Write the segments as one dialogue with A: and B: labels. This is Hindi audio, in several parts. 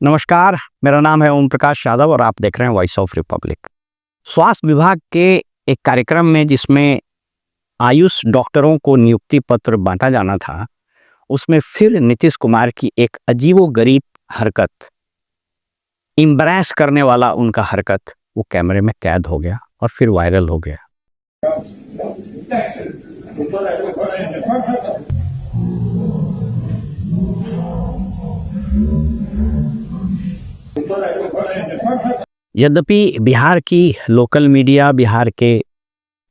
A: नमस्कार, मेरा नाम है ओम प्रकाश यादव और आप देख रहे हैं वॉइस ऑफ रिपब्लिक। स्वास्थ्य विभाग के एक कार्यक्रम में जिसमें आयुष डॉक्टरों को नियुक्ति पत्र बांटा जाना था, उसमें फिर नीतीश कुमार की एक अजीबोगरीब हरकत, इम्ब्रेस करने वाला उनका हरकत वो कैमरे में कैद हो गया और फिर वायरल हो गया। यद्यपि बिहार की लोकल मीडिया, बिहार के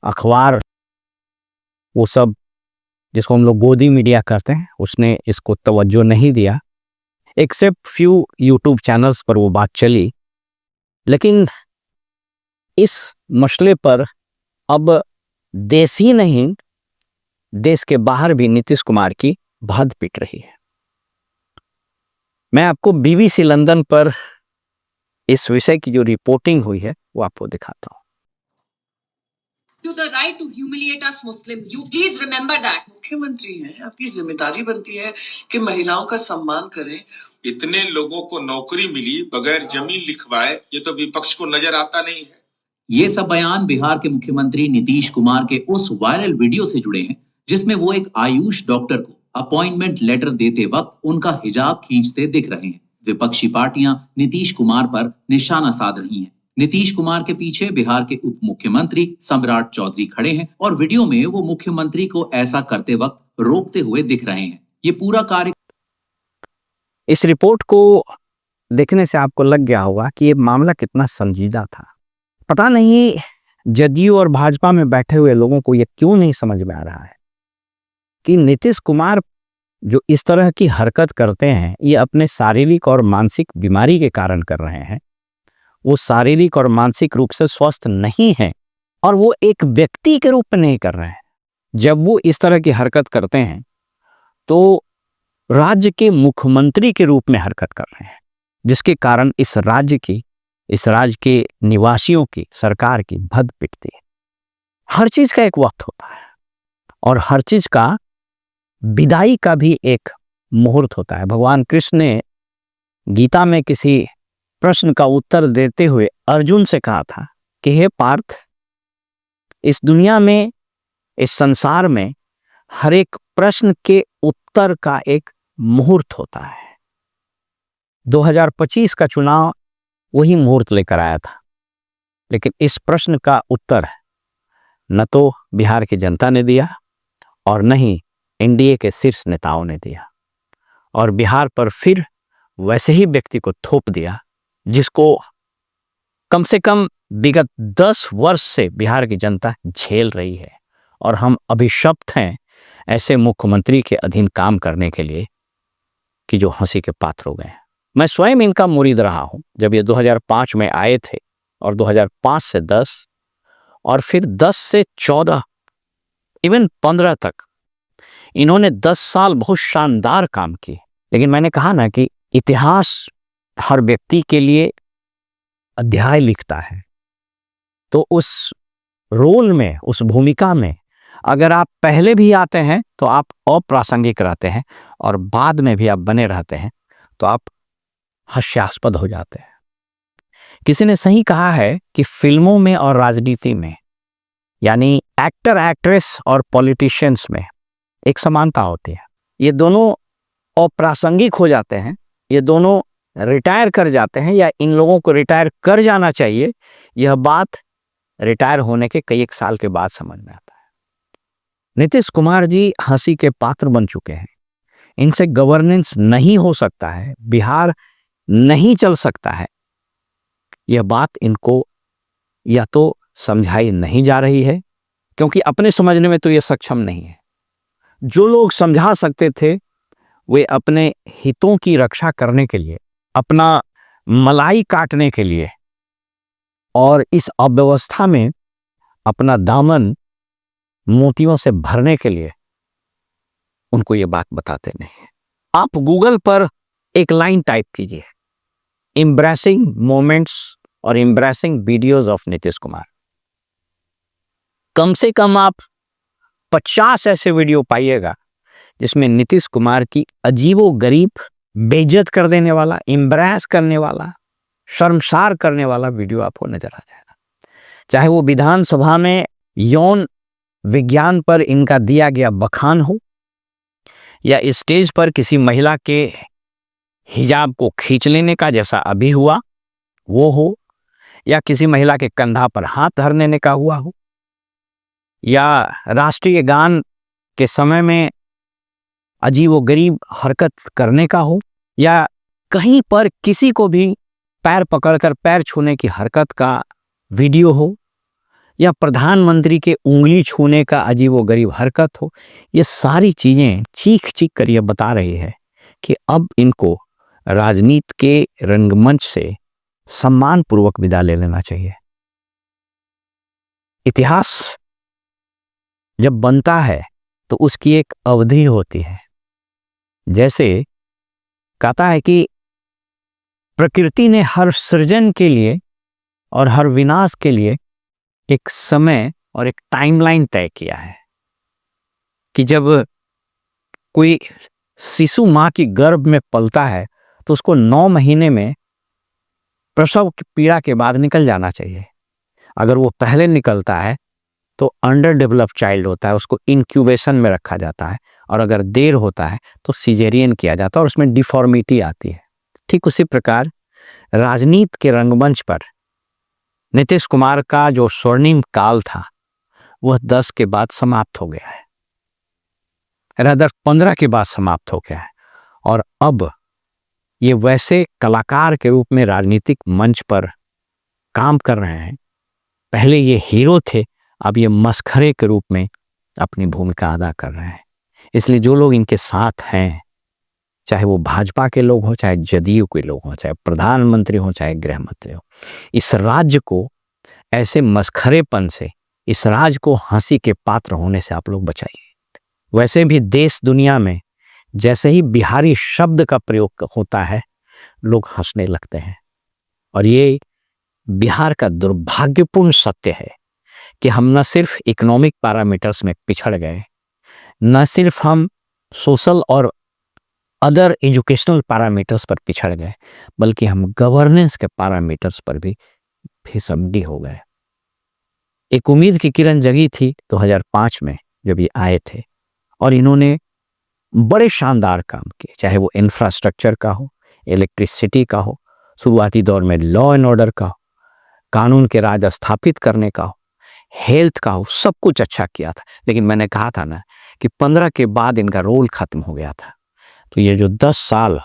A: अखबार, वो सब जिसको हम लोग गोदी मीडिया कहते हैं, उसने इसको तवज्जो नहीं दिया। एक्सेप्ट फ्यू यूट्यूब चैनल्स पर वो बात चली, लेकिन इस मसले पर अब देश ही नहीं, देश के बाहर भी नीतीश कुमार की भद पिट रही है। मैं आपको बीबीसी लंदन पर इस विषय की जो रिपोर्टिंग हुई है वो आपको दिखाता हूं।
B: To the right to humiliate us Muslims, you please remember that.
C: मुख्यमंत्री हैं, आपकी जिम्मेदारी बनती है कि महिलाओं का सम्मान करें।
D: इतने लोगों को नौकरी मिली बगैर जमीन लिखवाए, ये तो विपक्ष को नजर आता नहीं है।
E: ये सब बयान बिहार के मुख्यमंत्री नीतीश कुमार के उस वायरल वीडियो से जुड़े हैं जिसमें वो एक आयुष डॉक्टर को अपॉइंटमेंट लेटर देते वक्त उनका हिजाब खींचते दिख रहे हैं। विपक्षी पार्टियां नीतीश कुमार पर निशाना साध रही हैं। नीतीश कुमार के पीछे बिहार के उप मुख्यमंत्री सम्राट चौधरी खड़े हैं और वीडियो में वो मुख्यमंत्री को ऐसा करते वक्त रोकते हुए दिख रहे हैं। ये पूरा कार्य,
A: इस रिपोर्ट को देखने से आपको लग गया होगा कि ये मामला कितना संजीदा था। पता नहीं जदयू और भाजपा में बैठे हुए लोगों को ये क्यों नहीं समझ में आ रहा है कि नीतीश कुमार जो इस तरह की हरकत करते हैं, ये अपने शारीरिक और मानसिक बीमारी के कारण कर रहे हैं। वो शारीरिक और मानसिक रूप से स्वस्थ नहीं है और वो एक व्यक्ति के रूप में नहीं कर रहे हैं। जब वो इस तरह की हरकत करते हैं तो राज्य के मुख्यमंत्री के रूप में हरकत कर रहे हैं, जिसके कारण इस राज्य के निवासियों की, सरकार की भद पिटती है। हर चीज का एक वक्त होता है और हर चीज का विदाई का भी एक मुहूर्त होता है। भगवान कृष्ण ने गीता में किसी प्रश्न का उत्तर देते हुए अर्जुन से कहा था कि हे पार्थ, इस दुनिया में, इस संसार में हर एक प्रश्न के उत्तर का एक मुहूर्त होता है। 2025 का चुनाव वही मुहूर्त लेकर आया था, लेकिन इस प्रश्न का उत्तर न तो बिहार की जनता ने दिया और न ही एनडीए के शीर्ष नेताओं ने दिया, और बिहार पर फिर वैसे ही व्यक्ति को थोप दिया जिसको कम से कम विगत 10 वर्ष से बिहार की जनता झेल रही है। और हम अभिशप्त हैं ऐसे मुख्यमंत्री के अधीन काम करने के लिए कि जो हंसी के पात्र हो गए हैं। मैं स्वयं इनका मुरीद रहा हूं। जब ये 2005 में आए थे और 2005 से 10 और फिर 10 से 14 इवन 15 तक इन्होंने 10 साल बहुत शानदार काम किए। लेकिन मैंने कहा ना कि इतिहास हर व्यक्ति के लिए अध्याय लिखता है, तो उस रोल में, उस भूमिका में अगर आप पहले भी आते हैं तो आप अप्रासंगिक रहते हैं और बाद में भी आप बने रहते हैं तो आप हास्यास्पद हो जाते हैं। किसी ने सही कहा है कि फिल्मों में और राजनीति में, यानी एक्टर, एक्ट्रेस और पॉलिटिशियंस में एक समानता होती है। ये दोनों अप्रासंगिक हो जाते हैं, ये दोनों रिटायर कर जाते हैं, या इन लोगों को रिटायर कर जाना चाहिए। यह बात रिटायर होने के कई एक साल के बाद समझ में आता है। नीतीश कुमार जी हंसी के पात्र बन चुके हैं। इनसे गवर्नेंस नहीं हो सकता है, बिहार नहीं चल सकता है। यह बात इनको या तो समझाई नहीं जा रही है, क्योंकि अपने समझने में तो ये सक्षम नहीं है। जो लोग समझा सकते थे वे अपने हितों की रक्षा करने के लिए, अपना मलाई काटने के लिए और इस अव्यवस्था में अपना दामन मोतियों से भरने के लिए उनको ये बात बताते नहीं। आप गूगल पर एक लाइन टाइप कीजिए, एम्ब्रेसिंग मोमेंट्स और embarrassing videos of Nitish Kumar. कम से कम आप 50 ऐसे वीडियो पाइएगा जिसमें नीतीश कुमार की अजीबोगरीब बेइज्जत कर देने वाला, एम्ब्रेस करने वाला, शर्मसार करने वाला वीडियो आपको नजर आ जाएगा। चाहे वो विधानसभा में यौन विज्ञान पर इनका दिया गया बखान हो, या स्टेज पर किसी महिला के हिजाब को खींच लेने का जैसा अभी हुआ वो हो, या किसी महिला के कंधा पर हाथ धर लेने का हुआ हो, या राष्ट्रीय गान के समय में अजीबोगरीब हरकत करने का हो, या कहीं पर किसी को भी पैर पकड़कर पैर छूने की हरकत का वीडियो हो, या प्रधानमंत्री के उंगली छूने का अजीबोगरीब हरकत हो। ये सारी चीजें चीख चीख कर ये बता रही है कि अब इनको राजनीति के रंगमंच से सम्मानपूर्वक विदा ले लेना चाहिए। इतिहास जब बनता है तो उसकी एक अवधि होती है। जैसे कहता है कि प्रकृति ने हर सृजन के लिए और हर विनाश के लिए एक समय और एक टाइमलाइन तय किया है कि जब कोई शिशु मां की गर्भ में पलता है तो उसको 9 महीने में प्रसव की पीड़ा के बाद निकल जाना चाहिए। अगर वो पहले निकलता है तो अंडर डेवलप चाइल्ड होता है, उसको इंक्यूबेशन में रखा जाता है, और अगर देर होता है तो सिजेरियन किया जाता है और उसमें डिफॉर्मिटी आती है। ठीक उसी प्रकार राजनीति के रंगमंच पर नीतीश कुमार का जो स्वर्णिम काल था वह 10 के बाद समाप्त हो गया है, रादर 15 के बाद समाप्त हो गया है। और अब ये वैसे कलाकार के रूप में राजनीतिक मंच पर काम कर रहे हैं। पहले ये हीरो थे, अब ये मस्खरे के रूप में अपनी भूमिका अदा कर रहे हैं। इसलिए जो लोग इनके साथ हैं, चाहे वो भाजपा के लोग हों, चाहे जदयू के लोग हों, चाहे प्रधानमंत्री हों, चाहे गृह मंत्री हों, इस राज्य को ऐसे मस्खरेपन से, इस राज्य को हंसी के पात्र होने से आप लोग बचाइए। वैसे भी देश दुनिया में जैसे ही बिहारी शब्द का प्रयोग होता है लोग हंसने लगते हैं। और ये बिहार का दुर्भाग्यपूर्ण सत्य है कि हम न सिर्फ इकोनॉमिक पैरामीटर्स में पिछड़ गए, न सिर्फ हम सोशल और अदर एजुकेशनल पैरामीटर्स पर पिछड़ गए, बल्कि हम गवर्नेंस के पैरामीटर्स पर भी फिसड्डी हो गए। एक उम्मीद की किरण जगी थी 2005 में जब ये आए थे, और इन्होंने बड़े शानदार काम किए, चाहे वो इंफ्रास्ट्रक्चर का हो, इलेक्ट्रिसिटी का हो, शुरुआती दौर में लॉ एंड ऑर्डर का हो, कानून के राज स्थापित करने का हो, हेल्थ का हो, सब कुछ अच्छा किया था। लेकिन मैंने कहा था ना कि 15 के बाद इनका रोल खत्म हो गया था। तो ये जो 10 साल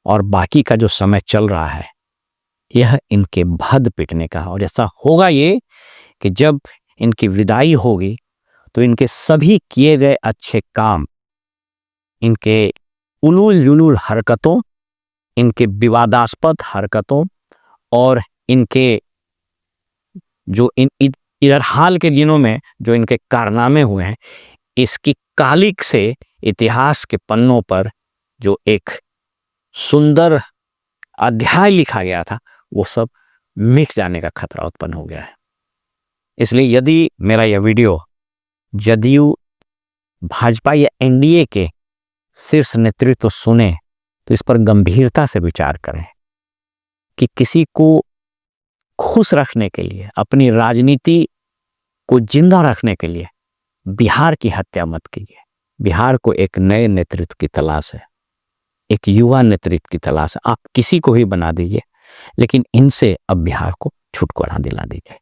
A: और बाकी का जो समय चल रहा है, यह इनके भद पिटने का। और ऐसा होगा ये कि जब इनकी विदाई होगी तो इनके सभी किए गए अच्छे काम, इनके उलूल जुलूल हरकतों, इनके विवादास्पद हरकतों, और इनके जो इधर हाल के दिनों में जो इनके कारनामे हुए हैं, इसकी कालिक से इतिहास के पन्नों पर जो एक सुंदर अध्याय लिखा गया था वो सब मिट जाने का खतरा उत्पन्न हो गया है। इसलिए यदि मेरा यह वीडियो जदयू, भाजपा या एनडीए के शीर्ष नेतृत्व सुने तो इस पर गंभीरता से विचार करें कि किसी को खुश रखने के लिए, अपनी राजनीति को जिंदा रखने के लिए बिहार की हत्या मत कीजिए। बिहार को एक नए नेतृत्व की तलाश है, एक युवा नेतृत्व की तलाश है। आप किसी को भी बना दीजिए, लेकिन इनसे अब बिहार को छुटकारा दिला दीजिए।